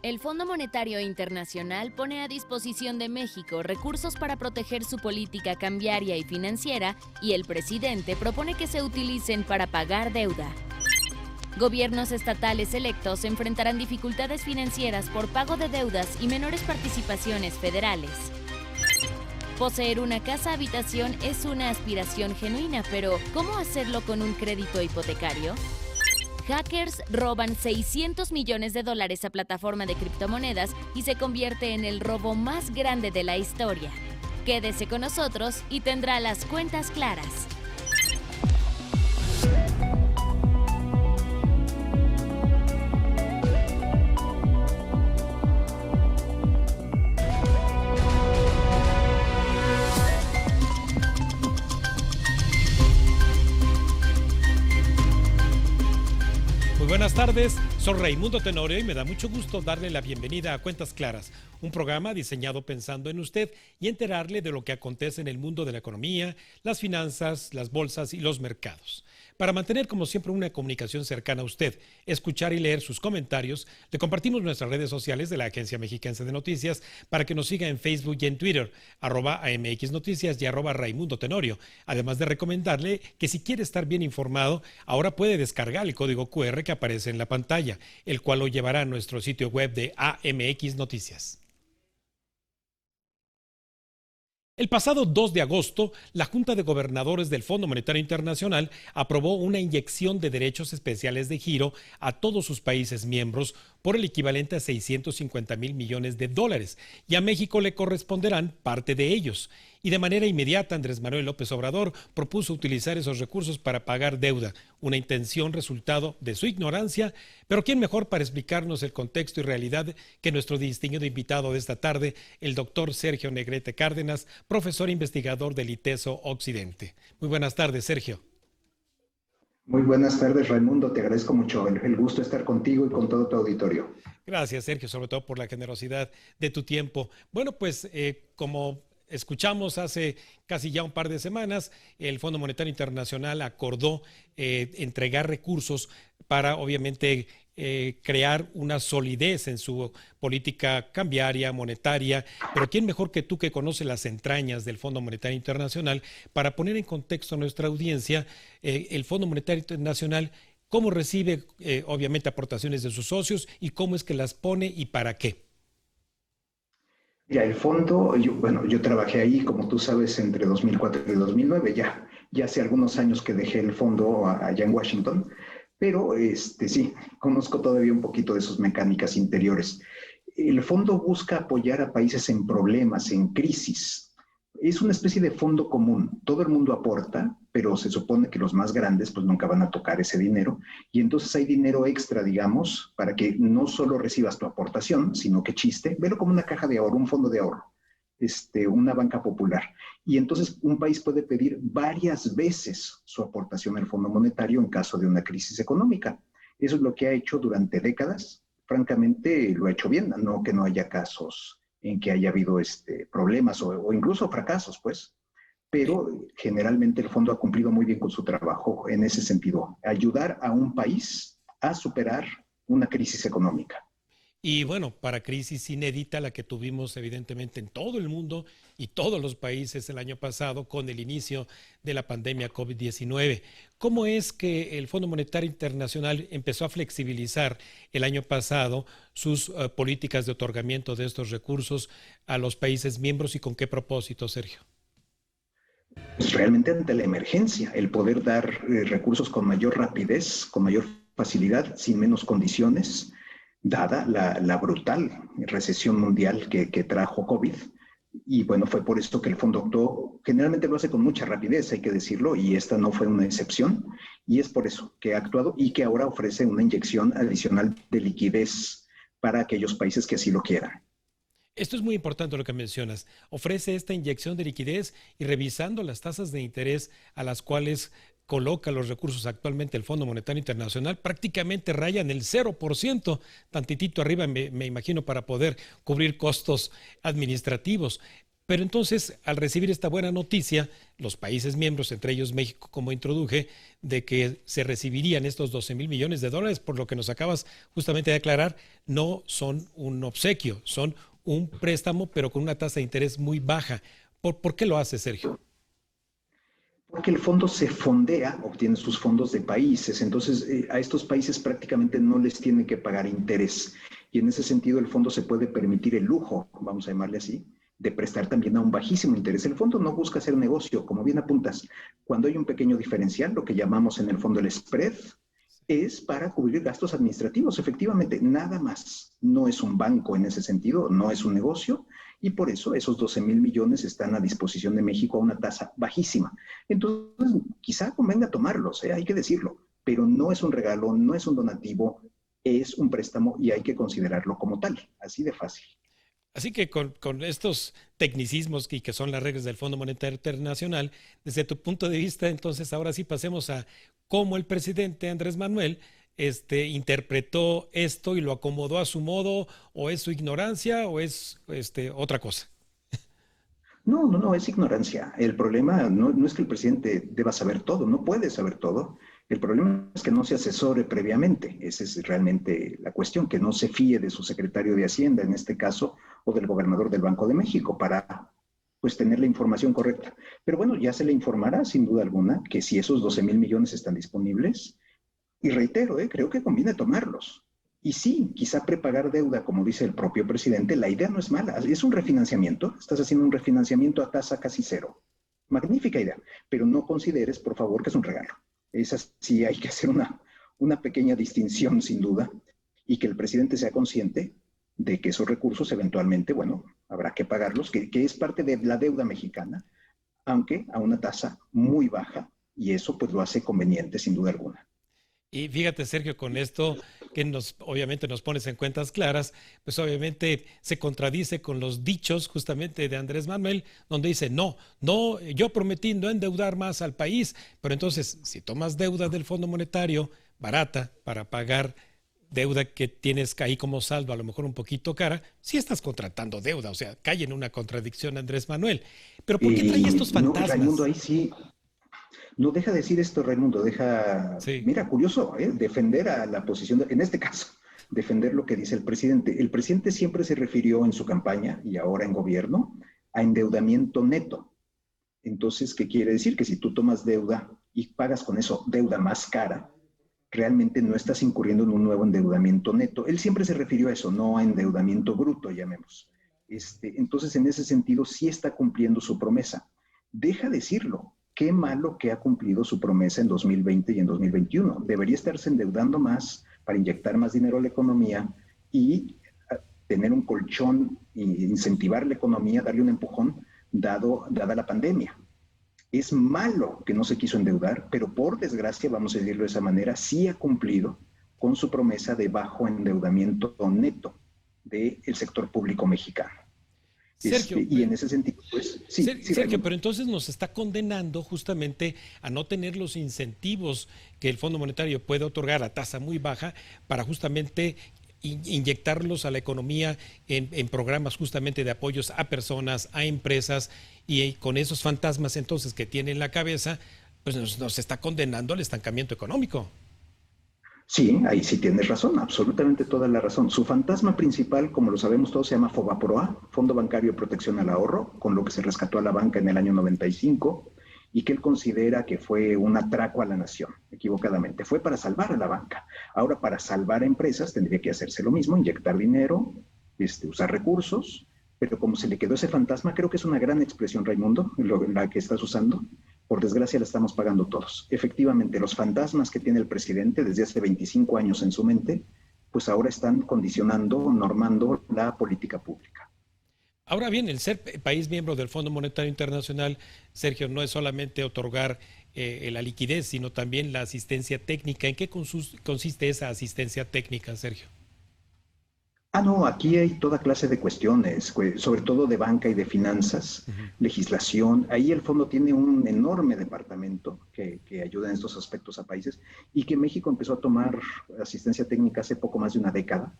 El Fondo Monetario Internacional pone a disposición de México recursos para proteger su política cambiaria y financiera y el presidente propone que se utilicen para pagar deuda. Gobiernos estatales electos enfrentarán dificultades financieras por pago de deudas y menores participaciones federales. Poseer una casa habitación es una aspiración genuina, pero ¿cómo hacerlo con un crédito hipotecario? Hackers roban $600 millones a plataforma de criptomonedas y se convierte en el robo más grande de la historia. Quédese con nosotros y tendrá las cuentas claras. Buenas tardes, soy Raimundo Tenorio y me da mucho gusto darle la bienvenida a Cuentas Claras, un programa diseñado pensando en usted y enterarle de lo que acontece en el mundo de la economía, las finanzas, las bolsas y los mercados. Para mantener, como siempre, una comunicación cercana a usted, escuchar y leer sus comentarios, le compartimos nuestras redes sociales de la Agencia Mexiquense de Noticias para que nos siga en Facebook y en Twitter, @AMX Noticias y @Raimundo Tenorio. Además de recomendarle que si quiere estar bien informado, ahora puede descargar el código QR que aparece en la pantalla, el cual lo llevará a nuestro sitio web de AMX Noticias. El pasado 2 de agosto, la Junta de Gobernadores del Fondo Monetario Internacional aprobó una inyección de derechos especiales de giro a todos sus países miembros por el equivalente a $650,000 millones, y a México le corresponderán parte de ellos. Y de manera inmediata, Andrés Manuel López Obrador propuso utilizar esos recursos para pagar deuda, una intención resultado de su ignorancia, pero ¿quién mejor para explicarnos el contexto y realidad que nuestro distinguido invitado de esta tarde, el doctor Sergio Negrete Cárdenas, profesor investigador del ITESO Occidente? Muy buenas tardes, Sergio. Muy buenas tardes, Raimundo. Te agradezco mucho el gusto de estar contigo y con todo tu auditorio. Gracias, Sergio, sobre todo por la generosidad de tu tiempo. Bueno, pues como escuchamos hace casi ya un par de semanas, el Fondo Monetario Internacional acordó entregar recursos para, obviamente, crear una solidez en su política cambiaria, monetaria, pero ¿quién mejor que tú, que conoce las entrañas del Fondo Monetario Internacional, para poner en contexto a nuestra audiencia el Fondo Monetario Internacional, cómo recibe, obviamente, aportaciones de sus socios y cómo es que las pone y para qué? Ya, el fondo, yo trabajé ahí, como tú sabes, entre 2004 y 2009, ya hace algunos años que dejé el fondo allá en Washington, pero sí, conozco todavía un poquito de sus mecánicas interiores. El fondo busca apoyar a países en problemas, en crisis. Es una especie de fondo común. Todo el mundo aporta, pero se supone que los más grandes pues nunca van a tocar ese dinero. Y entonces hay dinero extra, digamos, para que no solo recibas tu aportación, sino que velo como una caja de ahorro, un fondo de ahorro, una banca popular. Y entonces un país puede pedir varias veces su aportación al Fondo Monetario en caso de una crisis económica. Eso es lo que ha hecho durante décadas. Francamente, lo ha hecho bien, no que no haya casos en que haya habido problemas o incluso fracasos, pues. Pero generalmente el fondo ha cumplido muy bien con su trabajo en ese sentido, ayudar a un país a superar una crisis económica. Y bueno, para crisis inédita, la que tuvimos evidentemente en todo el mundo y todos los países el año pasado con el inicio de la pandemia COVID-19. ¿Cómo es que el Fondo Monetario Internacional empezó a flexibilizar el año pasado sus políticas de otorgamiento de estos recursos a los países miembros y con qué propósito, Sergio? Pues realmente ante la emergencia, el poder dar recursos con mayor rapidez, con mayor facilidad, sin menos condiciones, dada la brutal recesión mundial que trajo COVID. Y bueno, fue por esto que el fondo actuó. Generalmente lo hace con mucha rapidez, hay que decirlo, y esta no fue una excepción. Y es por eso que ha actuado y que ahora ofrece una inyección adicional de liquidez para aquellos países que así lo quieran. Esto es muy importante lo que mencionas. Ofrece esta inyección de liquidez y revisando las tasas de interés a las cuales coloca los recursos actualmente el Fondo Monetario Internacional, prácticamente rayan el 0%, tantitito arriba me imagino, para poder cubrir costos administrativos. Pero entonces, al recibir esta buena noticia, los países miembros, entre ellos México, como introduje, de que se recibirían estos 12,000 millones de dólares, por lo que nos acabas justamente de aclarar, no son un obsequio, son un préstamo, pero con una tasa de interés muy baja. ¿Por qué lo hace, Sergio? Porque el fondo se fondea, obtiene sus fondos de países, entonces a estos países prácticamente no les tiene que pagar interés. Y en ese sentido el fondo se puede permitir el lujo, vamos a llamarle así, de prestar también a un bajísimo interés. El fondo no busca hacer negocio, como bien apuntas. Cuando hay un pequeño diferencial, lo que llamamos en el fondo el spread, es para cubrir gastos administrativos, efectivamente, nada más. No es un banco en ese sentido, no es un negocio, y por eso esos 12,000 millones están a disposición de México a una tasa bajísima. Entonces, quizá convenga tomarlos, hay que decirlo, pero no es un regalo, no es un donativo, es un préstamo y hay que considerarlo como tal, así de fácil. Así que con estos tecnicismos y que son las reglas del Fondo Monetario Internacional, desde tu punto de vista, entonces ahora sí pasemos a cómo el presidente Andrés Manuel interpretó esto y lo acomodó a su modo, o es su ignorancia, o es otra cosa. No, es ignorancia. El problema no es que el presidente deba saber todo, no puede saber todo. El problema es que no se asesore previamente. Esa es realmente la cuestión, que no se fíe de su secretario de Hacienda, en este caso, o del gobernador del Banco de México, para pues tener la información correcta. Pero bueno, ya se le informará sin duda alguna que si esos 12,000 millones están disponibles, y reitero, creo que conviene tomarlos. Y sí, quizá prepagar deuda, como dice el propio presidente, la idea no es mala, es un refinanciamiento, estás haciendo un refinanciamiento a tasa casi cero. Magnífica idea, pero no consideres, por favor, que es un regalo. Esa sí hay que hacer una pequeña distinción, sin duda, y que el presidente sea consciente de que esos recursos eventualmente, bueno, habrá que pagarlos, que es parte de la deuda mexicana, aunque a una tasa muy baja, y eso pues lo hace conveniente, sin duda alguna. Y fíjate, Sergio, con esto que obviamente nos pones en cuentas claras, pues obviamente se contradice con los dichos justamente de Andrés Manuel, donde dice, no, yo prometí no endeudar más al país, pero entonces, si tomas deuda del Fondo Monetario barata para pagar deuda que tienes ahí como saldo, a lo mejor un poquito cara, sí estás contratando deuda, o sea, cae en una contradicción Andrés Manuel. Pero ¿por qué trae estos No, fantasmas? Raimundo, ahí sí. No deja decir esto, Raimundo, Sí. mira, curioso, defender a la posición, en este caso, defender lo que dice el presidente. El presidente siempre se refirió en su campaña y ahora en gobierno a endeudamiento neto. Entonces, ¿qué quiere decir? Que si tú tomas deuda y pagas con eso deuda más cara, realmente no estás incurriendo en un nuevo endeudamiento neto. Él siempre se refirió a eso, no a endeudamiento bruto, llamemos. Entonces, en ese sentido, sí está cumpliendo su promesa. Deja decirlo. Qué malo que ha cumplido su promesa en 2020 y en 2021. Debería estarse endeudando más para inyectar más dinero a la economía y tener un colchón e incentivar la economía, darle un empujón dada la pandemia. Es malo que no se quiso endeudar, pero por desgracia, vamos a decirlo de esa manera, sí ha cumplido con su promesa de bajo endeudamiento neto del sector público mexicano. Sergio, Y en ese sentido, pues, sí, Sergio, pero entonces nos está condenando justamente a no tener los incentivos que el Fondo Monetario puede otorgar a tasa muy baja para justamente inyectarlos a la economía en programas justamente de apoyos a personas, a empresas, y con esos fantasmas entonces que tiene en la cabeza, pues nos está condenando al estancamiento económico. Sí, ahí sí tienes razón, absolutamente toda la razón. Su fantasma principal, como lo sabemos todos, se llama FOBAPROA, Fondo Bancario de Protección al Ahorro, con lo que se rescató a la banca en el año 95, y que él considera que fue un atraco a la nación, equivocadamente. Fue para salvar a la banca. Ahora, para salvar a empresas, tendría que hacerse lo mismo, inyectar dinero, usar recursos, pero como se le quedó ese fantasma, creo que es una gran expresión, Raimundo, la que estás usando. Por desgracia la estamos pagando todos. Efectivamente, los fantasmas que tiene el presidente desde hace 25 años en su mente, pues ahora están condicionando, normando la política pública. Ahora bien, el ser país miembro del Fondo Monetario Internacional, Sergio, no es solamente otorgar la liquidez, sino también la asistencia técnica. ¿En qué consiste esa asistencia técnica, Sergio? No, aquí hay toda clase de cuestiones, sobre todo de banca y de finanzas, legislación. Ahí el fondo tiene un enorme departamento que ayuda en estos aspectos a países y que México empezó a tomar asistencia técnica hace poco más de una década.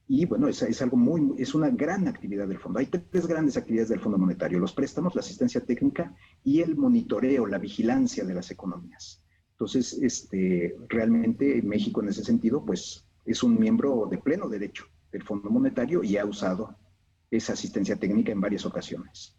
Y bueno, es algo es una gran actividad del fondo. Hay tres grandes actividades del Fondo Monetario: los préstamos, la asistencia técnica y el monitoreo, la vigilancia de las economías. Entonces, realmente México en ese sentido, pues es un miembro de pleno derecho del Fondo Monetario y ha usado esa asistencia técnica en varias ocasiones.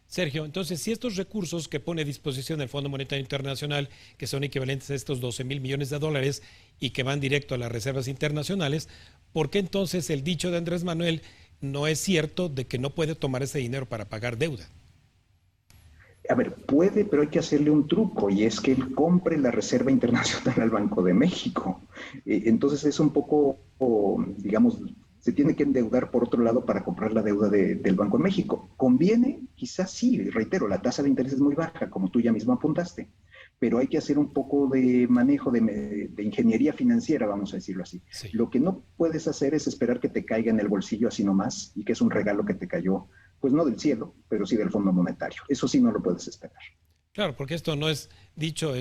Sergio, entonces, si estos recursos que pone a disposición el Fondo Monetario Internacional, que son equivalentes a estos 12,000 millones de dólares y que van directo a las reservas internacionales, ¿por qué entonces el dicho de Andrés Manuel no es cierto de que no puede tomar ese dinero para pagar deuda? A ver, puede, pero hay que hacerle un truco, y es que él compre la Reserva Internacional al Banco de México. Entonces es un poco, digamos, se tiene que endeudar por otro lado para comprar la deuda del Banco de México. ¿Conviene? Quizás sí, reitero, la tasa de interés es muy baja, como tú ya mismo apuntaste, pero hay que hacer un poco de manejo de ingeniería financiera, vamos a decirlo así. Sí. Lo que no puedes hacer es esperar que te caiga en el bolsillo así nomás, y que es un regalo que te cayó, pues no del cielo, pero sí del Fondo Monetario. Eso sí no lo puedes esperar. Claro, porque esto no es dicho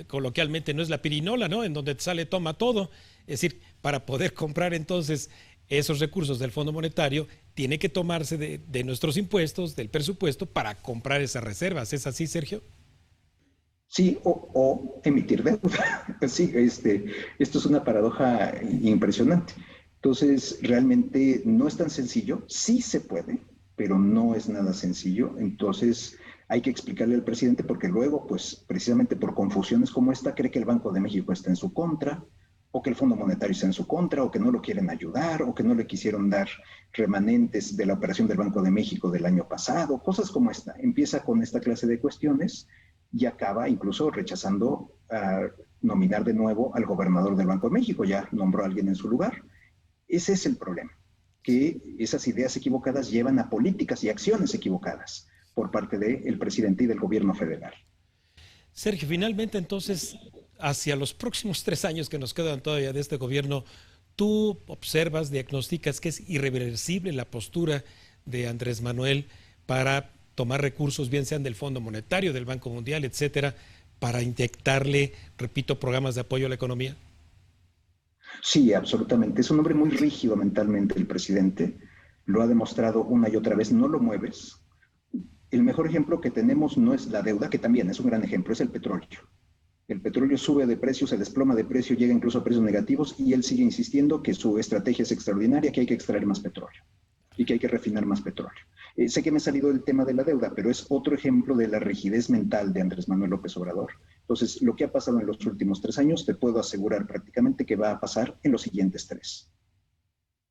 coloquialmente, no es la pirinola, ¿no? En donde te sale toma todo. Es decir, para poder comprar entonces esos recursos del Fondo Monetario, tiene que tomarse de nuestros impuestos, del presupuesto, para comprar esas reservas. ¿Es así, Sergio? Sí, o emitir deuda. Sí, esto es una paradoja impresionante. Entonces, realmente no es tan sencillo. Sí se puede, pero no es nada sencillo. Entonces, hay que explicarle al presidente, porque luego, pues, precisamente por confusiones como esta, cree que el Banco de México está en su contra, o que el Fondo Monetario está en su contra, o que no lo quieren ayudar, o que no le quisieron dar remanentes de la operación del Banco de México del año pasado, cosas como esta. Empieza con esta clase de cuestiones y acaba incluso rechazando nominar de nuevo al gobernador del Banco de México. Ya nombró a alguien en su lugar. Ese es el problema, que esas ideas equivocadas llevan a políticas y acciones equivocadas por parte del presidente y del gobierno federal. Sergio, finalmente entonces, hacia los próximos 3 años que nos quedan todavía de este gobierno, tú observas, diagnosticas que es irreversible la postura de Andrés Manuel para tomar recursos, bien sean del Fondo Monetario, del Banco Mundial, etcétera, para inyectarle, repito, programas de apoyo a la economía. Sí, absolutamente. Es un hombre muy rígido mentalmente el presidente. Lo ha demostrado una y otra vez. No lo mueves. El mejor ejemplo que tenemos no es la deuda, que también es un gran ejemplo, es el petróleo. El petróleo sube de precio, se desploma de precio, llega incluso a precios negativos, y él sigue insistiendo que su estrategia es extraordinaria, que hay que extraer más petróleo y que hay que refinar más petróleo. Sé que me ha salido el tema de la deuda, pero es otro ejemplo de la rigidez mental de Andrés Manuel López Obrador. Entonces, lo que ha pasado en los últimos 3 años, te puedo asegurar prácticamente que va a pasar en los siguientes 3.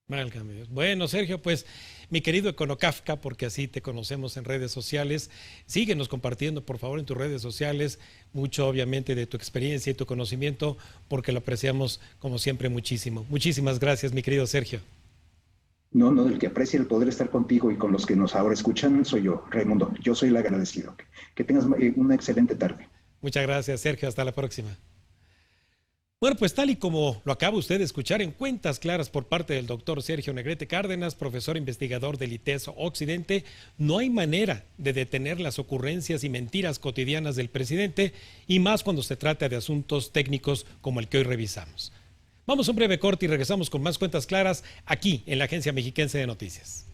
Válgame Dios. Bueno, Sergio, pues mi querido Econocafka, porque así te conocemos en redes sociales, síguenos compartiendo, por favor, en tus redes sociales, mucho obviamente de tu experiencia y tu conocimiento, porque lo apreciamos como siempre muchísimo. Muchísimas gracias, mi querido Sergio. No, el que aprecia el poder estar contigo y con los que nos ahora escuchan soy yo, Raimundo. Yo soy el agradecido. Que tengas una excelente tarde. Muchas gracias, Sergio. Hasta la próxima. Bueno, pues tal y como lo acaba usted de escuchar en Cuentas Claras por parte del doctor Sergio Negrete Cárdenas, profesor investigador del ITESO Occidente, no hay manera de detener las ocurrencias y mentiras cotidianas del presidente, y más cuando se trata de asuntos técnicos como el que hoy revisamos. Vamos a un breve corte y regresamos con más Cuentas Claras aquí en la Agencia Mexiquense de Noticias.